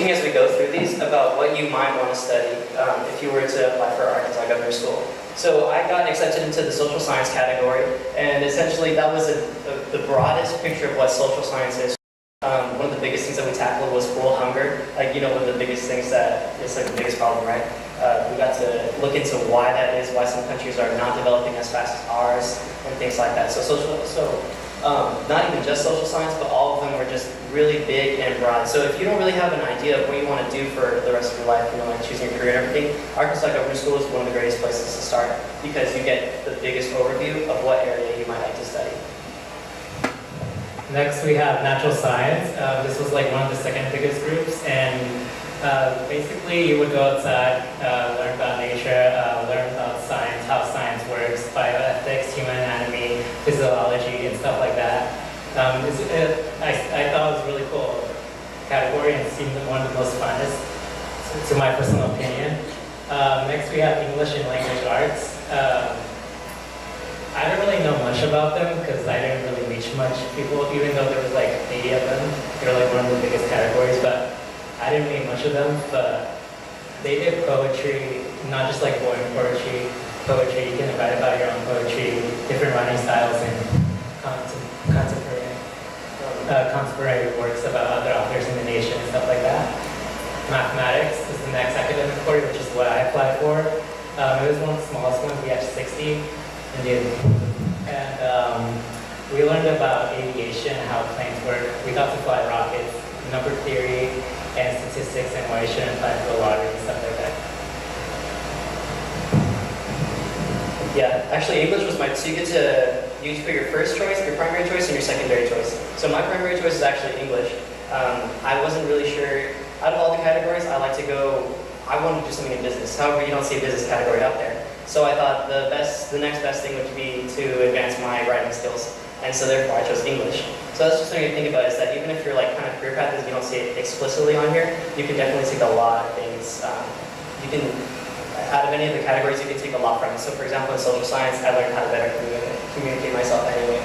thinking as we go through these about what you might want to study if you were to apply for Arkansas Governor School. So I got accepted into the social science category, and essentially that was the broadest picture of what social science is. One of the biggest things that we tackled was world hunger. Like, you know, one of the biggest things that is like the biggest problem, right? We got to look into why that is, why some countries are not developing as fast as ours, and things like that. So not even just social science, but all of them were just really big and broad. So if you don't really have an idea of what you want to do for the rest of your life, you know, like choosing your career and everything, Arkansas Governor School is one of the greatest places to start because you get the biggest overview of what area you might like to study. Next we have natural science. This was like one of the second biggest groups, and basically you would go outside, learn about nature, learn about science, how science works, bioethics, human anatomy, physiology, and stuff like that. I thought it was a really cool category and seemed one of the most funnest, to my personal opinion. Next we have English and language arts. I don't really know much about them because I didn't really reach much people, even though there was like 80 of them. They're like one of the biggest categories, but I didn't read much of them. But they did poetry, not just like boring poetry. You can write about your own poetry, different writing styles, and contemporary works about other authors in the nation and stuff like that. Mathematics is the next academic core, which is what I applied for. It was one of the smallest ones. We had 60. And we learned about aviation, how planes work. We got to fly rockets, number theory, and statistics, and why you shouldn't fly for the lottery and stuff like that. Yeah, actually English was so you get to use for your first choice, your primary choice, and your secondary choice. So my primary choice is actually English. I wasn't really sure, out of all the categories, I wanted to do something in business. However, you don't see a business category out there. So I thought the next best thing would be to advance my writing skills. And so therefore I chose English. So that's just something to think about, is that even if your kind of career path is, you don't see it explicitly on here, you can definitely take a lot of things. Out of any of the categories, you can take a lot from it. So for example, in social science, I learned how to better communicate myself anyway.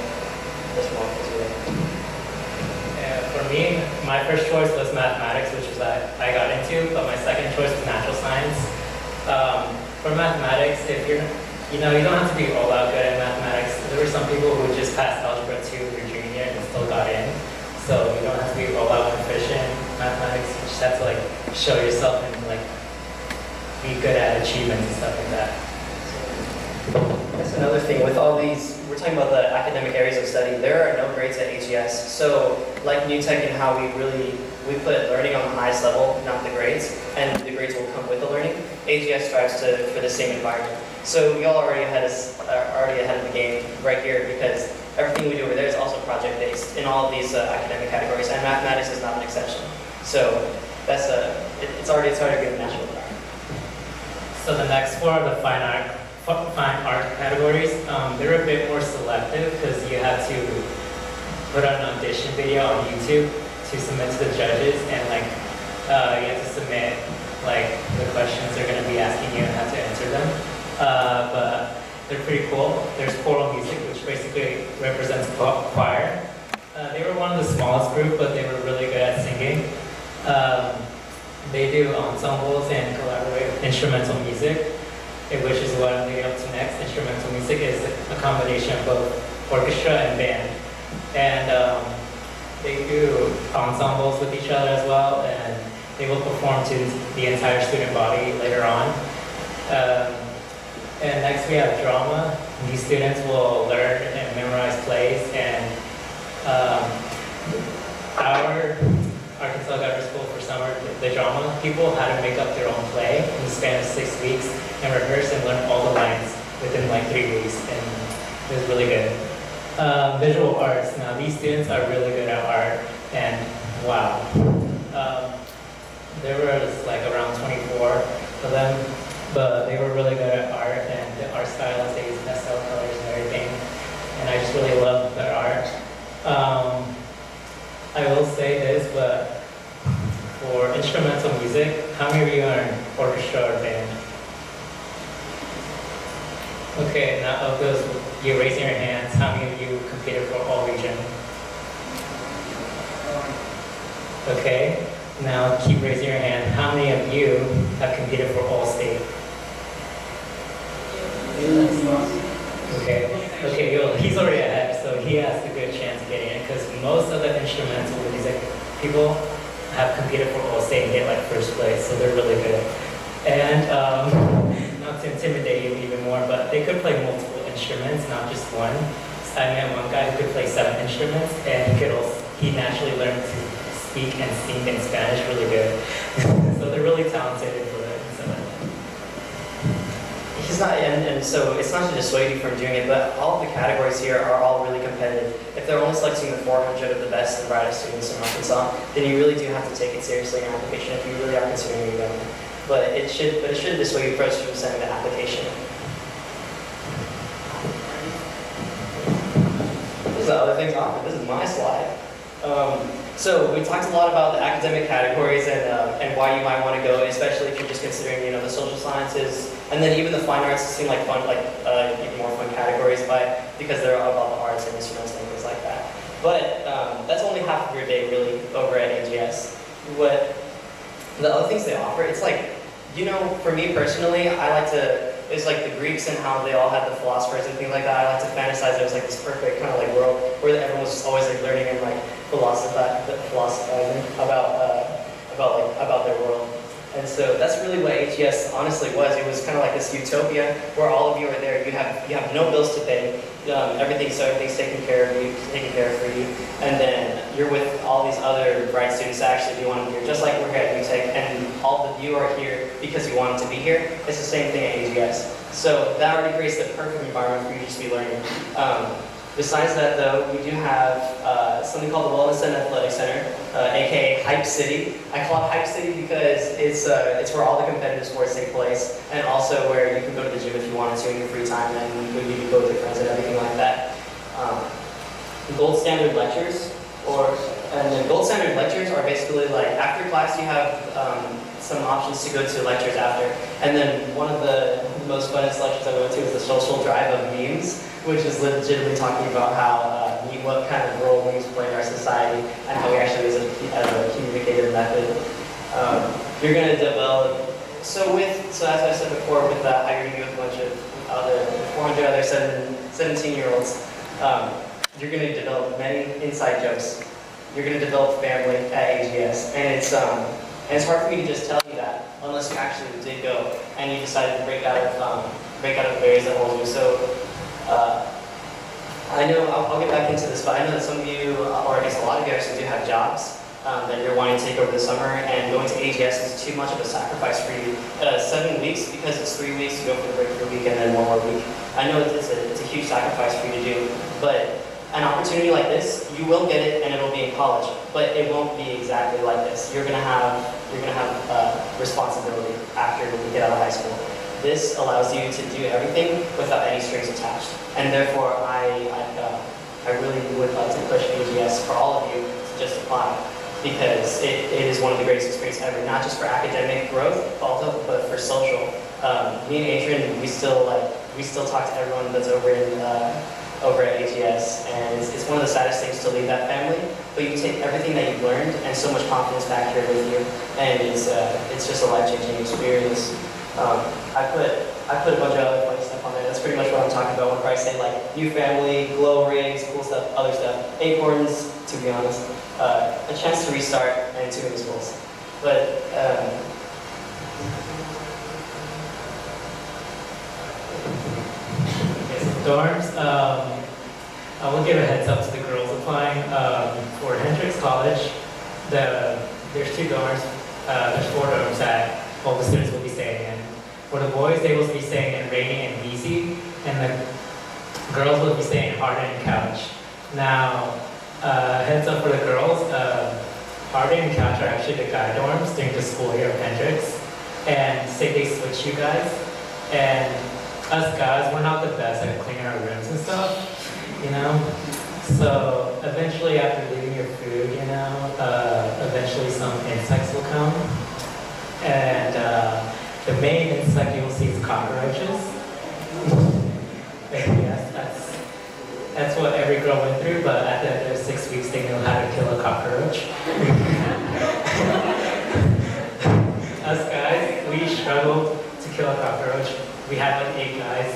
For me, my first choice was mathematics, which is what I got into, but my second choice was natural science. For mathematics, if you don't have to be all out good at mathematics. There were some people who just passed algebra 2 their junior and still got in. So you don't have to be all out proficient in mathematics. You just have to show yourself and be good at achievements and stuff like that. That's another thing with all these. We're talking about the academic areas of study. There are no grades at AGS. So like New Tech and how we put learning on the highest level, not the grades, and the grades will come with the learning. AGS strives for the same environment. So we all are already ahead of the game right here, because everything we do over there is also project-based in all of these academic categories, and mathematics is not an exception. So that's it's already a good natural environment. So the next four are the fine art categories. They're a bit more selective because you have to put out an audition video on YouTube to submit to the judges, and you have to submit the questions they're going to be asking you and have to answer them. But they're pretty cool. There's choral music, which basically represents choir. They were one of the smallest group, but they were really good at singing. They do ensembles and collaborate instrumental music, which is what I'm leading up to next. Instrumental music is a combination of both orchestra and band. And they do ensembles with each other as well, and they will perform to the entire student body later on. And next we have drama. These students will learn and memorize plays, and our Arkansas Governor School for summer, the drama people had to make up their own play in the span of 6 weeks and rehearse and learn all the lines within 3 weeks, and it was really good. Visual arts. Now these students are really good at art, and wow. There was around 24 of them, but they were really good at art, and the art styles, they use pastel colors and everything, and I just really love their art. I will say this, but for instrumental music, how many of you are in orchestra or band? Okay, now of those, you raising your hands, how many of you competed for all region? Okay, Now keep raising your hand. How many of you have competed for All-State? Okay, he's already ahead, so he has a good chance of getting it because most of the instrumental music people have competed for All-State and get like first place, so they're really good. And not to intimidate you even more, but they could play multiple instruments, not just one. I met one guy who could play 7 instruments, and he naturally learned to speak and sing in Spanish really good. So they're really talented for it. So. He's not, and so it's not to dissuade you from doing it, but all of the categories here are all really competitive. If they're only selecting the 400 of the best and brightest students in Arkansas, then you really do have to take it seriously in your application if you really are considering going. But it shouldn't dissuade you from sending the application. There's other things on it. This is my slide. So we talked a lot about the academic categories and why you might want to go, especially if you're just considering the social sciences, and then even the fine arts seem like fun, even more fun categories, because they're all about the arts and instruments and things like that. But that's only half of your day really over at AGS. What the other things they offer, it's like, for me personally, it's like the Greeks and how they all had the philosophers and things like that. I like to fantasize it was like this perfect kind of like world where everyone was just always like learning and like philosophizing about their world. And so that's really what AGS honestly was. It was kind of like this utopia where all of you are there. You have no bills to pay. Everything's taken care of for you. And then you're with all these other bright students that actually do want to be here, just like we're here at UTech, and all of you are here because you wanted to be here. It's the same thing at AGS. So that already creates the perfect environment for you to just be learning. Besides that, though, we do have something called the Wellness and Athletic Center, aka Hype City. I call it Hype City because it's where all the competitive sports take place, and also where you can go to the gym if you wanted to in your free time, and you can go with your friends and everything like that. Gold standard lectures, and the gold standard lectures are basically like after class you have some options to go to lectures after, and then one of the most funnest lectures I went to is the social drive of memes, which is legitimately talking about how what kind of role memes play in our society and how we actually use it as a communicative method. You're going to develop, so as I said before, with that, how you're going to be with a bunch of 400 other 17-year-olds, you're going to develop many inside jokes. You're going to develop family at AGS, and it's hard for me to just tell you that unless you actually did go and you decided to break out of the barriers that hold you. So. I know, I'll get back into this, but I know that some of you, or at least a lot of you actually do have jobs that you're wanting to take over the summer, and going to AGS is too much of a sacrifice for you. 7 weeks, because it's 3 weeks to go for the break for a week and then one more week. I know it's a huge sacrifice for you to do, but an opportunity like this, you will get it and it'll be in college, but it won't be exactly like this. You're gonna have responsibility after you get out of high school. This allows you to do everything without any strings attached. And therefore, I really would like to push AGS for all of you to just apply, because it is one of the greatest experiences ever, not just for academic growth, but for social. Me and Adrian, we still talk to everyone that's over at AGS, and it's one of the saddest things to leave that family, but you take everything that you've learned and so much confidence back here with you, and it's just a life-changing experience. I put a bunch of other funny stuff on there. That's pretty much what I'm talking about whenever I say like new family, glow rings, cool stuff, other stuff. Acorns, to be honest. A chance to restart and too many schools. But dorms, I will give a heads up to the girls applying. For Hendrix College, there's 2 dorms, there's 4 dorms that all the students will be staying in. For the boys, they will be staying in Rainy and BC, and the girls will be staying in Hardin and Couch. Now, heads up for the girls, Hardin and Couch are actually the guy dorms during the school year of Hendrix, and say they switch you guys, and us guys, we're not the best at cleaning our rooms and stuff, So eventually, after leaving your food, eventually some insects will come. And the main insect you will see is cockroaches. Yes, that's what every girl went through, but at the end of 6 weeks they know how to kill a cockroach. struggled to kill a cockroach. We had like 8 guys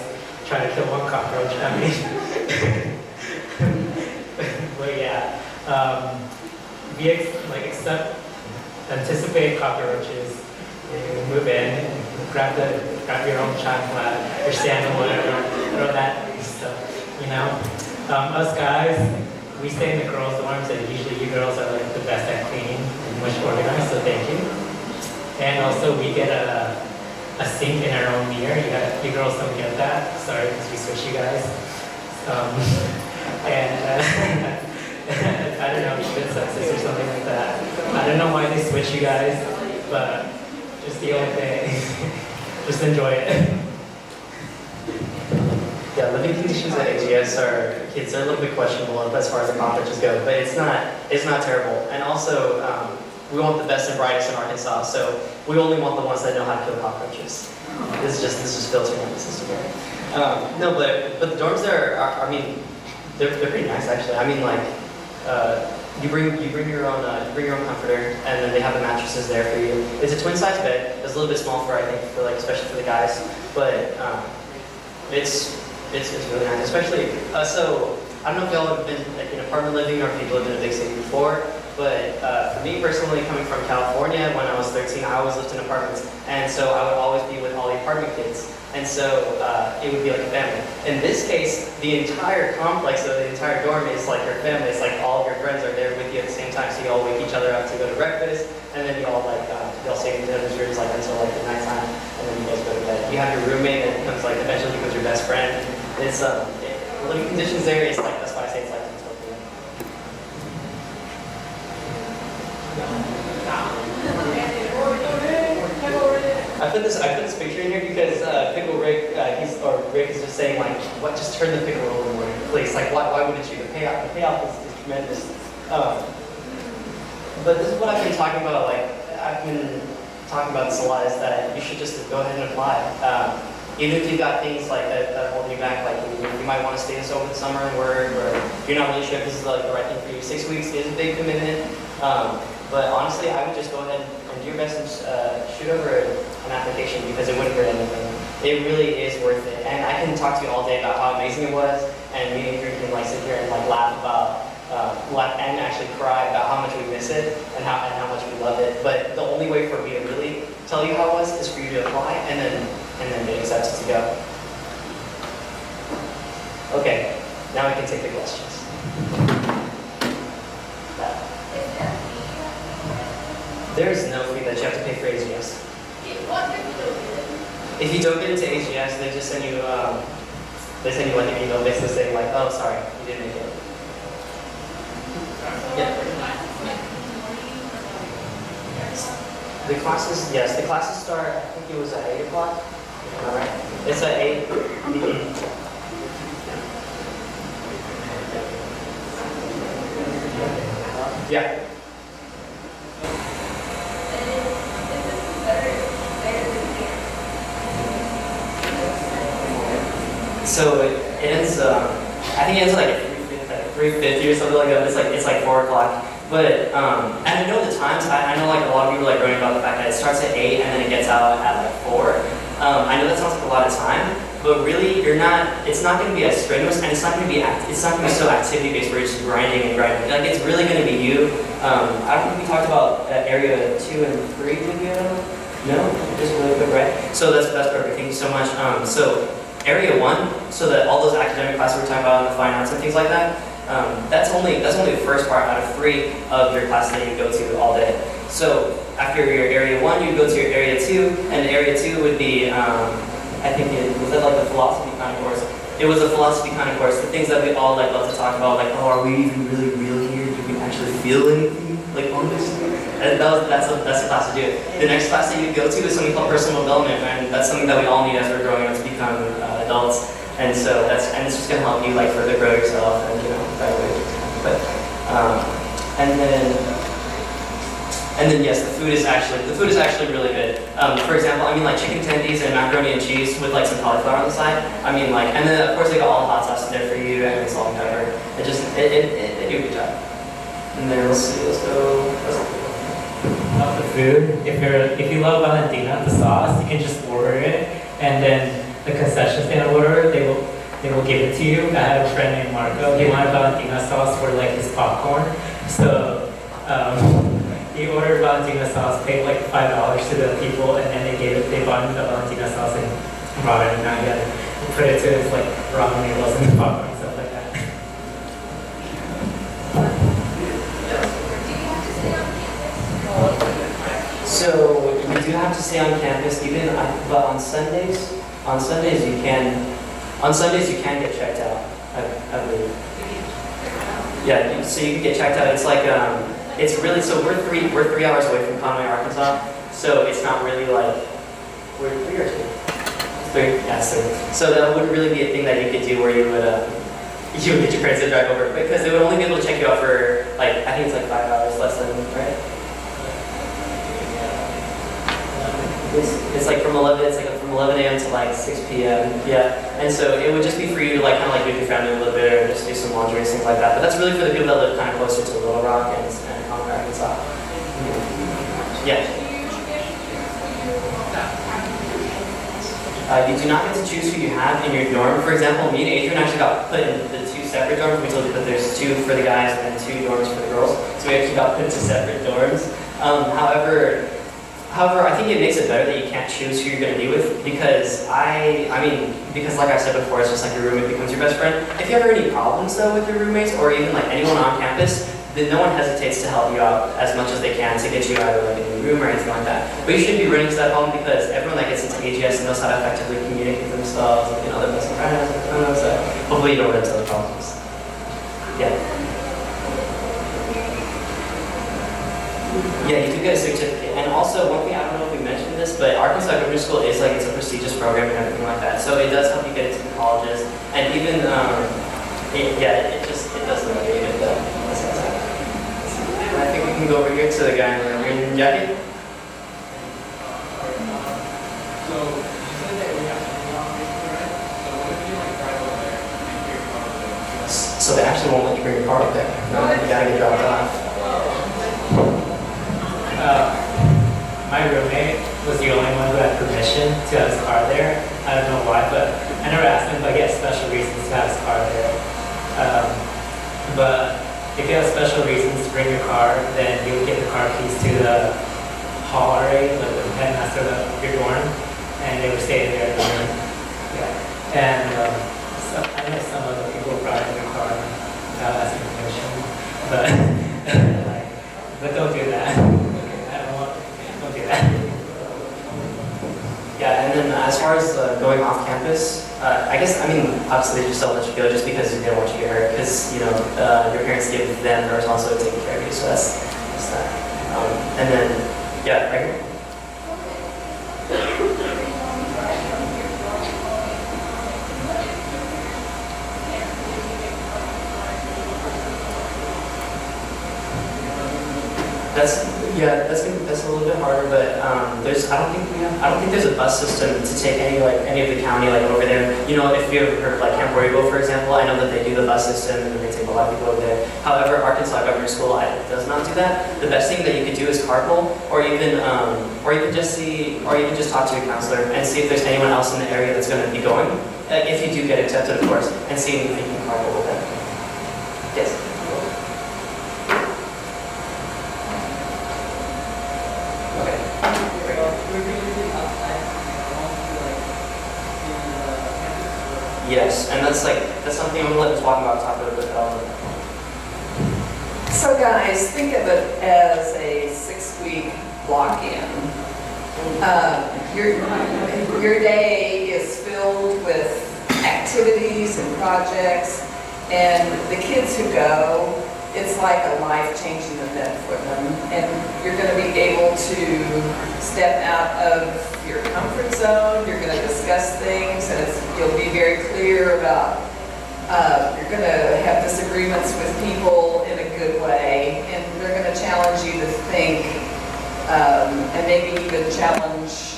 try to kill one cockroach. I mean, but yeah, we anticipate cockroaches. You move in, grab your own chocolate, your sandal, whatever, throw that stuff, you know. Us guys, we stay in the girls' dorms, and usually you girls are like the best at cleaning and much organized, so thank you. And also we get a sink in our own mirror. You girls don't get that. Sorry, because we switch you guys. And I don't know, even sexist or something like that. I don't know why they switch you guys, but just the only thing. Just enjoy it. Yeah, living conditions at AGS are kids are a little bit questionable as far as the cockroaches go, but it's not terrible. And also, we want the best and brightest in Arkansas, so we only want the ones that know how to kill cockroaches. This is just filtering out the system here. No, but the dorms there are I mean, they're pretty nice actually. I mean, like, you bring your own comforter, and then they have the mattresses there for you. It's a twin size bed. It's a little bit small for, I think, for like especially for the guys, but it's really nice. Especially so I don't know if y'all have been like in apartment living or if you've lived in a big city before, but for me personally, coming from California, when I was 13, I always lived in apartments, and so I would always be with all the apartment kids. And so it would be like a family. In this case, the entire complex, so the entire dorm is like your family. It's like all of your friends are there with you at the same time. So you all wake each other up to go to breakfast, and then you all stay in each other's rooms like until like the nighttime, and then you guys go to bed. You have your roommate that becomes like eventually becomes your best friend. It's living conditions there is like that's why I say it's like utopia. I put this picture in here because Pickle Rick, Rick is just saying like, what? Just turn the pickle over more, please. Like, why wouldn't you? The payoff is tremendous. But this is what I've been talking about. Like, I've been talking about this a lot. Is that you should just go ahead and apply. Even if you've got things like that holding you back, like you might want to stay this over the summer and work, or you're not really sure if this is like the right thing for you. 6 weeks is a big commitment. But honestly, I would just go ahead and do your best and shoot over an application because it wouldn't hurt anything. It really is worth it. And I can talk to you all day about how amazing it was, and me and Adrian can like sit here and like laugh and actually cry about how much we miss it and how much we love it. But the only way for me to really tell you how it was is for you to apply and then get accepted to go. Okay, now we can take the questions. There is no fee that you have to pay for AGS. If you don't get into AGS, they just send you like an email basically saying like, oh, sorry, you didn't make it. Yeah. The classes start, I think it was at 8 o'clock. Am I right? It's at 8. Yeah. So it ends, I think it ends like at 3:50 or something like that. It's like 4 o'clock. But, and I know the times, I know like a lot of people like growing about the fact that it starts at 8 and then it gets out at like 4. I know that sounds like a lot of time, but really it's not going to be as strenuous, and it's not going to be so activity based where you're just grinding. Like it's really going to be you. I don't think we talked about area 2 and 3 with you. No, just really quick, right? So that's perfect. Thank you so much. So area 1, so that all those academic classes we're talking about in the fine arts and things like that. That's only the first part out of 3 of your classes that you go to all day. So after your area 1, you go to your area 2, and area 2 would be, I think was that like the philosophy kind of course? It was a philosophy kind of course. The things that we all like love to talk about, like, oh, are we even really real here? Do we actually feel anything like on this? And that's the class to do it. The next class that you go to is something called personal development, and that's something that we all need as we're growing up to become adults. And so it's just gonna help you like further grow yourself and that way. But and then yes, the food is actually really good. For example, I mean like chicken tendies and macaroni and cheese with like some cauliflower on the side. I mean like, and then of course they got all the hot sauces there for you and salt and pepper. They do a good job. And then let's go. food. If you love Valentina, the sauce, you can just order it, and then the concession stand order, they will give it to you. I had a friend named Marco. He wanted Valentina sauce for like his popcorn, so he ordered Valentina sauce, paid like $5 to the people, and then they bought him the Valentina sauce and brought it, and now he had to put it to his like ramen noodles and popcorn and stuff like that. So you do have to stay on campus, but on Sundays you can. On Sundays you can get checked out, I believe. Yeah, so you can get checked out. It's like it's really so we're 3 hours away from Conway, Arkansas. So it's not really like we're 3 or 2. 3, yeah, 3. So that wouldn't really be a thing that you could do where you would get your parents to drive over because they would only be able to check you out for like I think it's like 5 hours less than right. It's like from 11 a.m. to like 6 p.m. Yeah, and so it would just be for you to like kind of like be with your family a little bit or just do some laundry and things like that. But that's really for the people that live kind of closer to Little Rock and Conway, Arkansas. Yeah. You do not get to choose who you have in your dorm. For example, me and Adrian actually got put in the 2 separate dorms. We told you that there's 2 for the guys and 2 dorms for the girls. So we actually got put into separate dorms. However, I think it makes it better that you can't choose who you're going to be with because because like I said before, it's just like your roommate becomes your best friend. If you have any problems though with your roommates or even like anyone on campus, then no one hesitates to help you out as much as they can to get you either like a new room or anything like that. But you should be running to that home because everyone that gets into AGS knows how to effectively communicate with themselves, like, their best friends, so hopefully you don't run into other problems. Yeah. Yeah, you do get a certificate. And also, one thing, I don't know if we mentioned this, but Arkansas Government School is like, it's a prestigious program and everything like that. So it does help you get into the colleges. And even, it does look really good though. I think we can go over here to the guy in the green jacket. So they actually won't let you bring your car up there. No, you gotta get dropped off. My roommate was the only one who had permission to have his car there. I don't know why, but I never asked him, but he had special reasons to have his car there. But if you have special reasons to bring your car, then you would get the car keys to the hall area, like the headmaster of your dorm, and they would stay there in the room. Yeah. And so I know some of the people brought in their car without asking permission, but don't do that. Don't do that. Yeah, and then as far as going off campus, obviously they just don't let you go just because they don't want you to get hurt, because, your parents give them the responsibility of taking care of you, so that's that. And then, yeah, right here. That's a little bit harder, but I don't think there's a bus system to take any of the county over there. If you ever heard of Camp Borrego, for example, I know that they do the bus system and they take a lot of people over there. However, Arkansas Government School does not do that. The best thing that you could do is carpool, or you can just talk to your counselor and see if there's anyone else in the area that's going to be going. If you do get accepted, of course, and see if you can carpool with them. Yes. Yes, and that's something I'm going to let talk about a bit about. So guys, think of it as a 6-week lock-in. Your day is filled with activities and projects, and the kids who go, it's like a life-changing event for them, and you're going to be able to step out of your comfort zone. You're going to discuss things, and you'll be very clear about. You're going to have disagreements with people in a good way, and they're going to challenge you to think, and maybe even challenge.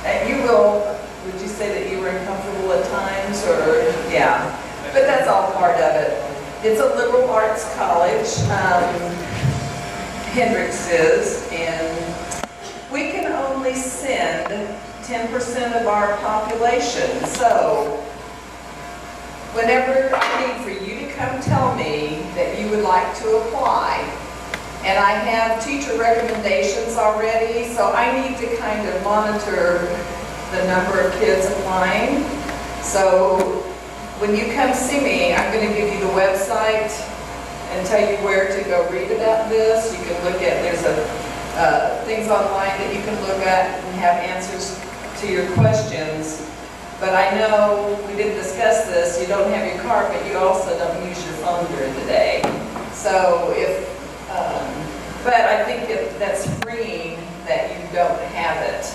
And you will. Would you say that you were uncomfortable at times, or yeah? But that's all part of it. It's a liberal arts college. hindrances, and we can only send 10% of our population. So whenever I need for you to come tell me that you would like to apply, and I have teacher recommendations already, so I need to kind of monitor the number of kids applying. So when you come see me, I'm going to give you the website and tell you where to go read about this. You can look at, there's things online that you can look at and have answers to your questions. But I know we didn't discuss this, you don't have your card, but you also don't use your phone during the day. So but I think that's freeing that you don't have it.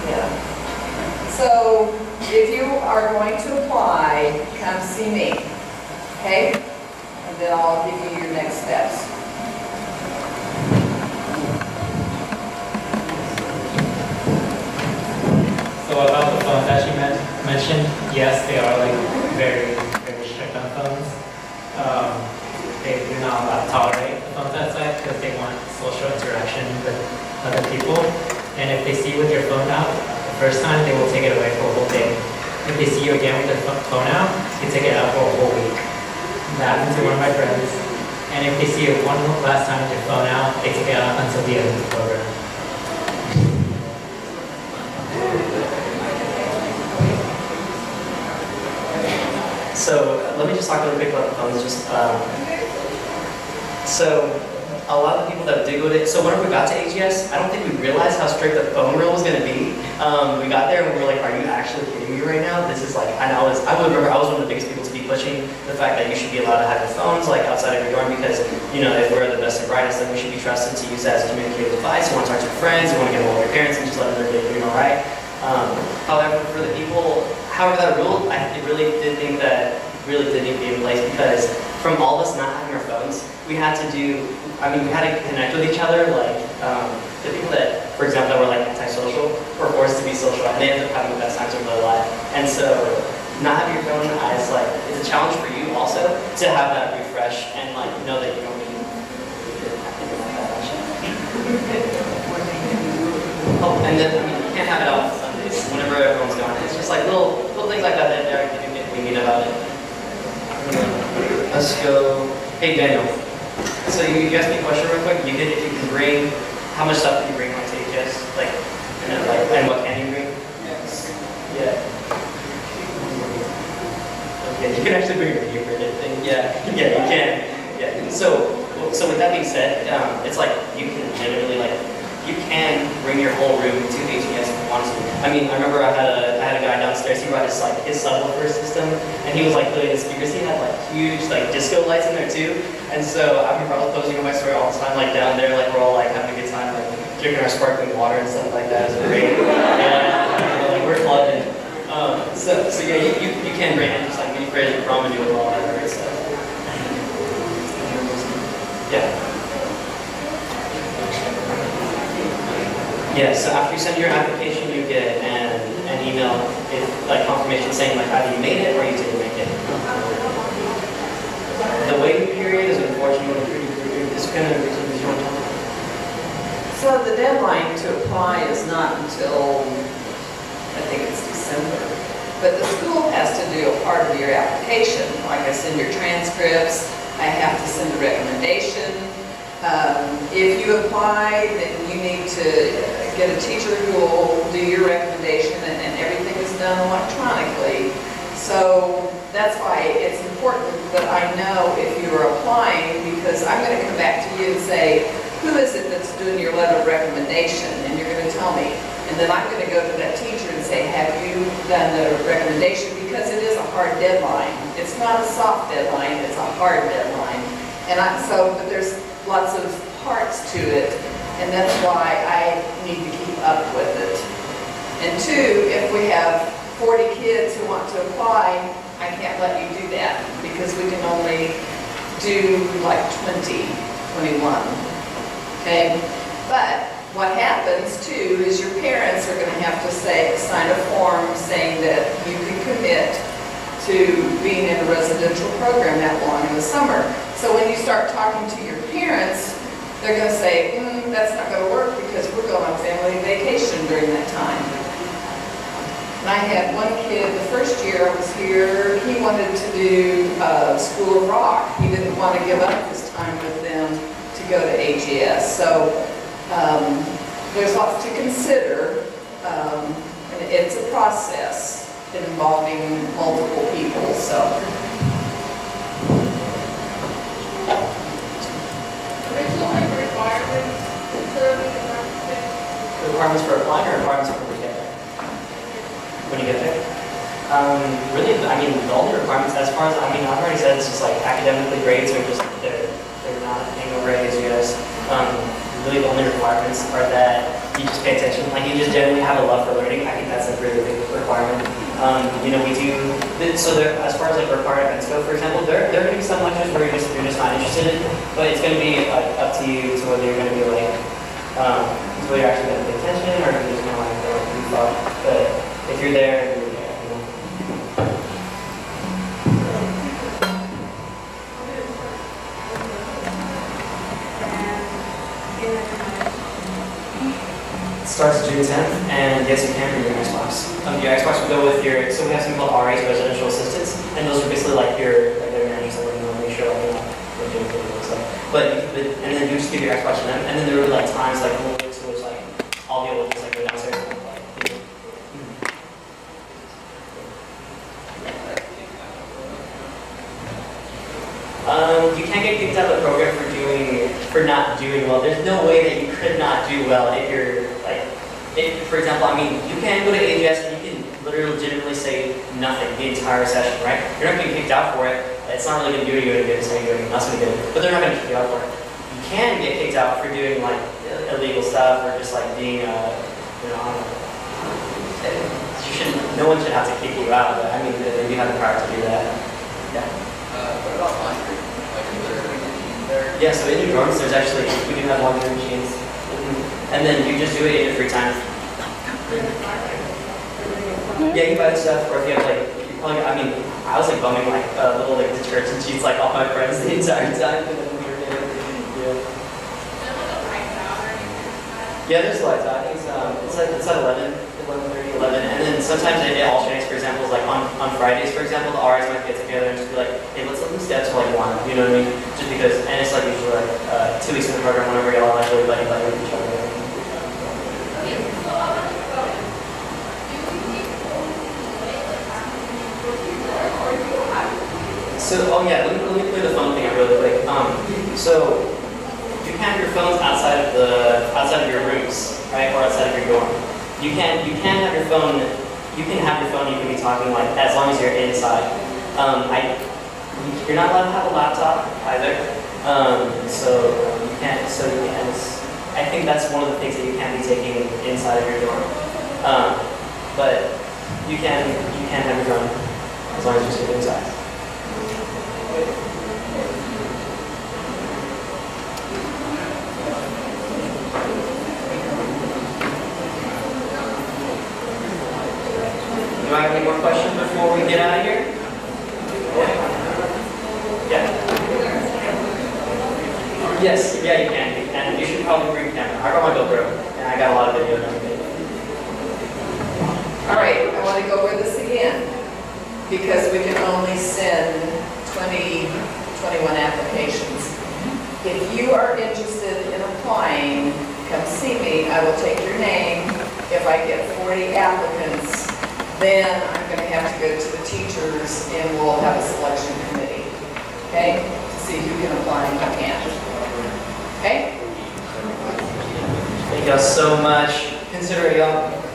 Yeah. So if you are going to apply, come see me, okay? And then I'll give you your next steps. So about the phones that you mentioned, yes, they are like very, very strict on phones. They do not tolerate the phones outside because they want social interaction with other people. And if they see you with your phone out, the first time they will take it away for a whole day. If they see you again with your phone out, you take it out for a whole week. That happened to one of my friends. And if they see you one last time with your phone out, they take it out until the end of the program. So let me just talk a little bit about the phones. So a lot of the people that did go to, so whenever we got to AGS, I don't think we realized how strict the phone rule was going to be. We got there and we were like, are you actually kidding me right now? This is like, and I would remember I was one of the biggest people to be pushing the fact that you should be allowed to have your phones like outside of your dorm because, you know, if we're the best and brightest, then we should be trusted to use that as a communicative device. You want to talk to your friends, you want to get along with your parents and just let them know you're doing all right. However, for the people, however that rule, I really did think that really did need to be in place because from all of us not having our phones, we had to connect with each other. Like the people that, for example, that were like antisocial were forced to be social, and they ended up having the best times of their life. And so, not having your phone is like it's a challenge for you also to have that refresh and like know that you don't need. Oh, and then you can't have it out on Sundays whenever everyone's gone. It's just like little things like that that you can get thinking about it. Let's go. Hey Daniel. So you asked me a question real quick. You did if you can bring how much stuff can you bring like to AGS? Like and what can you bring? Yes. Yeah. Okay, you can actually bring your favorite thing. Yeah, you can. Yeah. So with that being said, it's like you can literally like you can bring your whole room to AGS if you want to. I mean, I remember I had a guy downstairs. He brought his subwoofer system, and he was like putting the speakers. He had like huge like disco lights in there too. And so I remember I was posting on my story all the time, like down there, like we're all like having a good time, like drinking our sparkling water and stuff like that. It was great. Yeah, like we're clubbing. So yeah, you can bring in just like mini fridge and ramen noodles and all that great stuff. Yeah. Yeah, so after you send your application, you get an email, like confirmation saying like either you made it or you didn't make it. The waiting period is unfortunately it's kind of a short time. So the deadline to apply is not until, I think it's December. But the school has to do a part of your application. Like I send your transcripts, I have to send a recommendation. If you apply, then you need to get a teacher who will do your recommendation, and everything is done electronically. So that's why it's important that I know if you are applying, because I'm going to come back to you and say, who is it that's doing your letter of recommendation? And you're going to tell me. And then I'm going to go to that teacher and say, have you done the recommendation? Because it is a hard deadline. It's not a soft deadline, it's a hard deadline. And but there's lots of parts to it, and that's why I need to keep up with it. And two, if we have 40 kids who want to apply, I can't let you do that because we can only do like 20, 21. Okay? But what happens too is your parents are going to have to sign a form saying that you can commit to being in a residential program that long in the summer. So when you start talking to your parents, they're going to say, that's not going to work because we're going on family vacation during that time. And I had one kid, the first year I was here, he wanted to do School of Rock. He didn't want to give up his time with them to go to AGS. So there's lots to consider, and it's a process involving multiple people. So. Requirements for applying or requirements for when you get there? When you get there? Really, I mean, the only requirements, as far as, I mean, I've already said it's just like academically grades are just, they're not hangover AGS. Really the only requirements are that you just pay attention, like you just generally have a love for learning. I think that's a really big requirement. You know, we do, so there, as far as like required events go, for example, there are going to be some lectures where you're just not interested in, but it's going to be like, up to you to whether you're going to be like, whether you're actually going to pay attention or if you're just going to like go goof off. But if you're there, you're there, you know. It starts June 10th, and yes, you can bring your Xbox. Your Xbox will go with your, so we have something called RAs, residential assistants, and those are basically like your, like their managers that will make sure like you're not doing video and stuff. And then you just give your Xbox to them, and then there will be like times like moments in which like I'll be able to just like go downstairs and play. You can't get kicked out of the program for not doing well. There's no way that you could not do well if you're like, for example, I mean, you can go to AGS and you can literally legitimately say nothing the entire session, right? You're not getting kicked out for it. It's not really going to do you any good. It's not going to do us any good. But they're not going to kick you out for it. You can get kicked out for doing like illegal stuff or just like being, you know, I don't know. You shouldn't. No one should have to kick you out. But I mean, they do have the power to do that. Yeah. What about laundry? Like, is there a machine there? Yeah. So in your dorms, there's actually we do have laundry machines, and then you just do it in your free time. Yeah, you buy the stuff, or if you have like, you probably, I mean, I was like bumming like little like detergent sheets like off my friends the entire time. And then we were getting, yeah, there's lights out. I think it's at 11, 11:30, 11, and then sometimes it alternates. For example, like on Fridays, for example, the RAs might get together and just be like, hey, let's let them step to like one. You know what I mean? Just because, and it's like usually like 2 weeks in the program whenever y'all are like really buddy with each other. So, oh yeah, let me clear the phone thing up really quick. So you can have your phones outside of your rooms, right, or outside of your dorm. You can have your phone. You can have your phone. You can be talking like as long as you're inside. You're not allowed to have a laptop either. So you can't. So you can. I think that's one of the things that you can't be taking inside of your dorm. But you can have your phone as long as you're sitting inside. Do I have any more questions before we get out of here? Yeah. Yes, yeah, you can. And you should probably bring a camera. I brought my GoPro, and I got a lot of video and everything. All right, I want to go over this again because we can only send 20, 21 applications. If you are interested in applying, come see me. I will take your name. If I get 40 applicants, then I'm going to have to go to the teachers and we'll have a selection committee, okay, to see who can apply and who can't. Okay? Thank you all so much. Consider y'all.